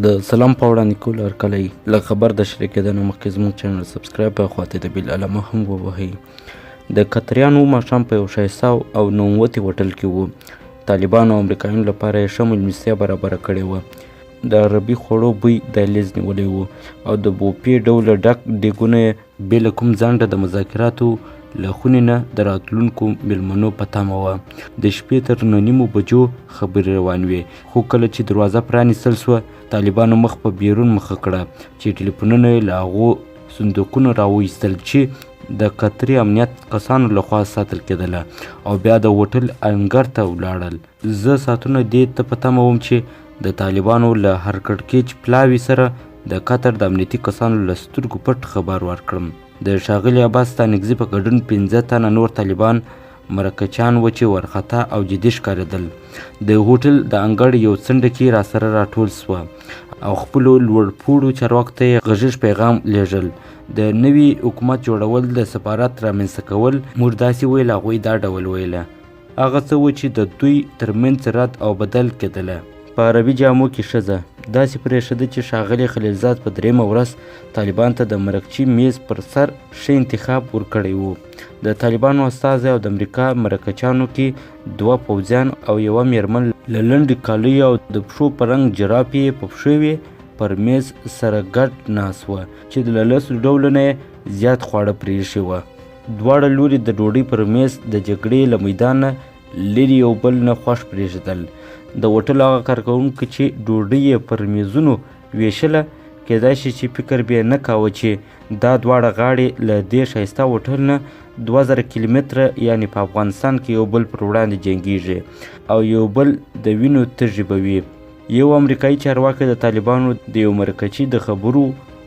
د سلام په وړاندې کولو هرکلی له خبر د شریک کېدنه مخکې زموږ چینل سبسکرایب او خواته د بیل علامه هم ووهئ. د قطریانو ماښام په یو ښایسته او نوموتي هوټل کې و. طالبانو او امریکایانو لپاره یې ښه مېلمستیا برابره کړې وه. د عربي خوړو بوی دهلیز نیولی و او د بوفې ډوله ډک دیګونه یې بې له کوم ځنډه د مذاکراتو له خونې نه د راتلونکو میلمنو په تمه وه. د شپې تر 9:30 بجو خبرې روانې وې، خو کله چې دروازه پرانیستل سوه طالبانو مخ په بیرون مخه کړه چې ټلیفونونه یې له هغو صندوقونو راوایستل چې د قطري امنیت کسانو لخوا ساتل کېدله او بیا د هوټل انګړ ته ولاړل. زه ساعتونه دې ته په تمه وم چې د طالبانو له هر کړکېچ پلاوي سره د قطر د امنیتي کسانو له سترګو پټ خبر ورکړم. د ښاغلي عباس ستانکزي په ګډون 15 تنه نور طالبان مرکچیان و چې ورخطا او جدي ښکارېدل. د هوټل د انګړ یو څنډه کې راسره راټول سوه او خپلو لوړپوړو چارواکو ته یې غږیز پیغام لیږل. د نوي حکومت جوړول، د سفارت رامنځته کول. موږ داسې ویل، هغوی دا ډول ویله. هغه څه و چې د دوی ترمنځ رد او بدل کېدله. په عربي جامو کې ښځه داسې پرېښوده چې ښاغلي خلیلزاد په 3مه ورځ طالبان ته د مرکچي میز پر سر ښه انتخاب ورکړی و. د طالبانو استازی او د امریکا مرکچیانو کې 2 پوځیان او 1 میرمن له لنډې کالیو او د پښو په رنګ جرابې په پښو وې پر میز سره ګډ ناست وه چې له 10 ډولو نه یې زیات خواړه پرې ایښي وه. دواړه لوري د ډوډۍ پر میز د جګړې له میدان نه لرې یو بل نه خوښ پرېږدل. د هوټل هغه کارکوونکي چې ډوډۍ یې پر میزونو ویشله کیدای شي چې فکر به نه کاوه چې دا دواړه غاړې له دې ښایسته هوټل نه 2000 کیلومتره یعنې په افغانستان کې یو بل پر وړاندې جنګیږي او یو بل د وینو تږي به وي. یو امریکایي چارواکی د طالبانو د یو مرکچي د خبرو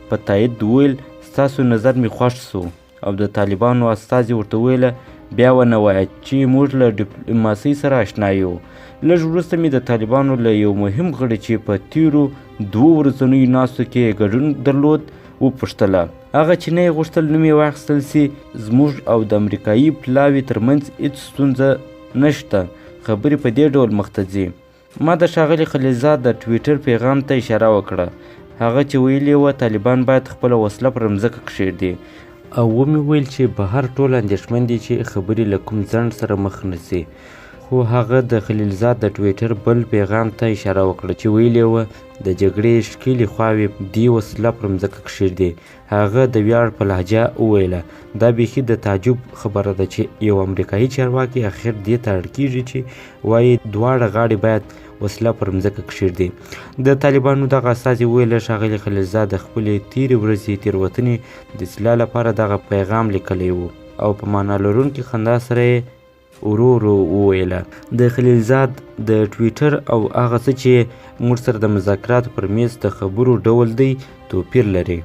په تایید وویل، ستاسو نظر مې خوښ سو. او د طالبانو استازي ورته ویله، بیا ونه وایه چې موږ له ډیپلوماسۍ سره اشنا یو. لږ وروسته مې د طالبانو له یو مهم غړي چې په تیرو 2 ورځنیو ناستو کې ګډون درلود وپوښتله. هغه چې نه یې غوښتل نوم یې واخیستل سي، زموږ او د امریکایي پلاوي ترمنځ هېڅ ستونزه نشته، خبرې په دې ډول مخته ځي. ما د ښاغلي خلیلزاد د ټویټر پیغام ته اشاره وکړه. هغه چې ویلي وه طالبان باید خپله وسله پر مځکه کښېږدي او ومې ویل چې بهر ټول اندېښمن دي چې خبرې له کوم ځنډ سره مخ نه سي. خو هغه د خلیلزاد د ټویټر بل پیغام ته اشاره وکړه چې ویلې وه د جګړې ښکېلې خواوې دې وسله پر مځکه کښېږدي. هغه د ویاړ په لهجه وویله، دا بیخي د تعجب خبره ده چې یو امریکایي چارواکی اخر دې ته اړ کېږي چې وایي دواړه غاړې باید وسله پر مځکه کښېږدي. د طالبانو دغه استازي وویله، ښاغلي خلیلزاد د خپلې تېرې ورځې تېروتنې د اصلاح لپاره دغه پیغام لیکلی و او په معنا لرونکې خندا سره یې ورو ورو وویله. د خلیلزاد د ټویټر او هغه څه چې موږ سره د مذاکراتو پر میز د خبرو ډول دی توپیر لري.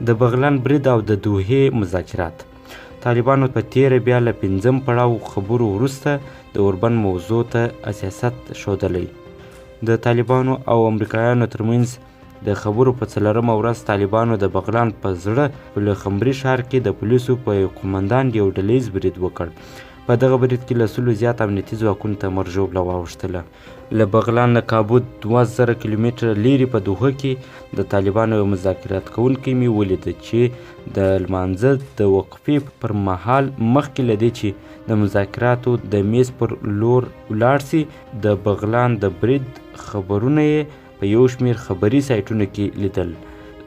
د بغلان برید او د دوحې مذاکرات. طالبانو په تیره بیا له 5م پړاو خبرو وروسته د اوربند موضوع ته حساسیت ښودلی. د طالبانو او امریکایانو ترمنځ د خبرو په 4مه ورځ طالبانو د بغلان په زړه پلخمري ښار کې د پولیسو په یو قومندان یو ډلیز برید وکړ. په دغه برید کې له 100 زیات امنیتي ځواکونو ته مرژوبله واوښتله. له بغلان نه کابو 2000 کیلومتره لیرې په دوحه کې د طالبانو یو مذاکرات کوونکی مې ولیده چې د لمانځه د وقفې پر مهال مخکې له دې چې د مذاکراتو د میز پر لور ولاړ سي د بغلان د برید خبرونه یې په یو شمېر خبري سایټونو کې لیدل.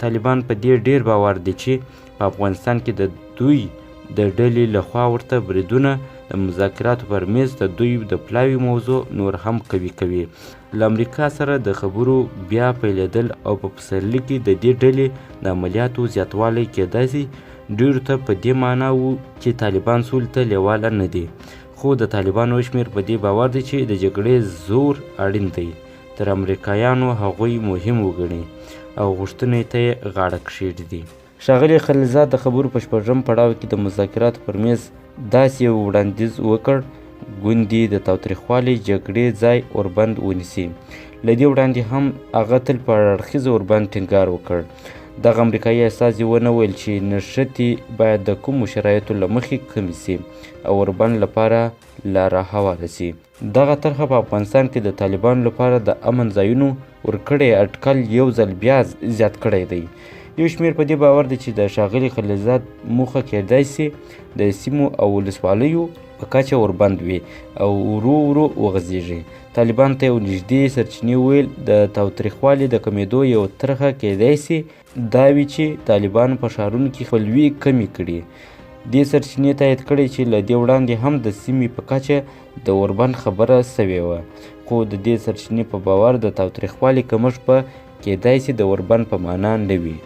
طالبان په دې ډېر باور دي چې په افغانستان کې د دوی د ډلې لخوا ورته بریدونه د مذاکراتو پر میز د دوی د پلاوي موضوع نور هم قوي کوي. له امریکا سره د خبرو بیا پیلېدل او په پسرلي کې د دې ډلې د عملیاتو زیاتوالی کېدای شي ډېرو ته په دې معنا و چې طالبان سولې ته لیواله نه دي. خو د طالبانو شمېر په دې باور دی چې د جګړې زور اړین دی، تر امریکایانو هغوی مهم وګڼي او غوښتنې ته یې غاړه کښېږدي. ښاغلي خلیلزاد د خبرو په 4م پړاو کې د مذاکراتو پر میز داسې یو وړاندیز وکړ ګوندې د تاوتریخوالي جګړې ځای اوربند ونیسي. له دې وړاندې هم هغه تل په اړخیز اوربند ټینګار وکړ. دغه امریکایي استازي ونه ویل چې نښتې باید د کومو شرایطو له مخې کمې سي او اوربند لپاره لاره هواره سي. دغه طرحه په افغانستان کې د طالبانو لپاره د امن ځایونو ورکړی اټکل یو ځل بیا زیات کړی دی. یو شمېر په دې باور دی چې د ښاغلي خلیلزاد موخه کیدای سي د سیمو او ولسوالیو په کچه اوربند وي او ورو ورو وغځېږي. طالبانو ته یو نږدې سرچینې ویل د تاوتریخوالي د کمېدو یو طرحه کیدای سي دا وي چې طالبانو په ښارونو کې خپلوي کمې کړي. دې سرچینې تایید کړی چې له دې وړاندې هم د سیمې په کچه د اوربند خبره سوې وه، خو د دې سرچینې په باور د تاوتریخوالي کمښت به کیدای سي د اوربند په معنا نه وي.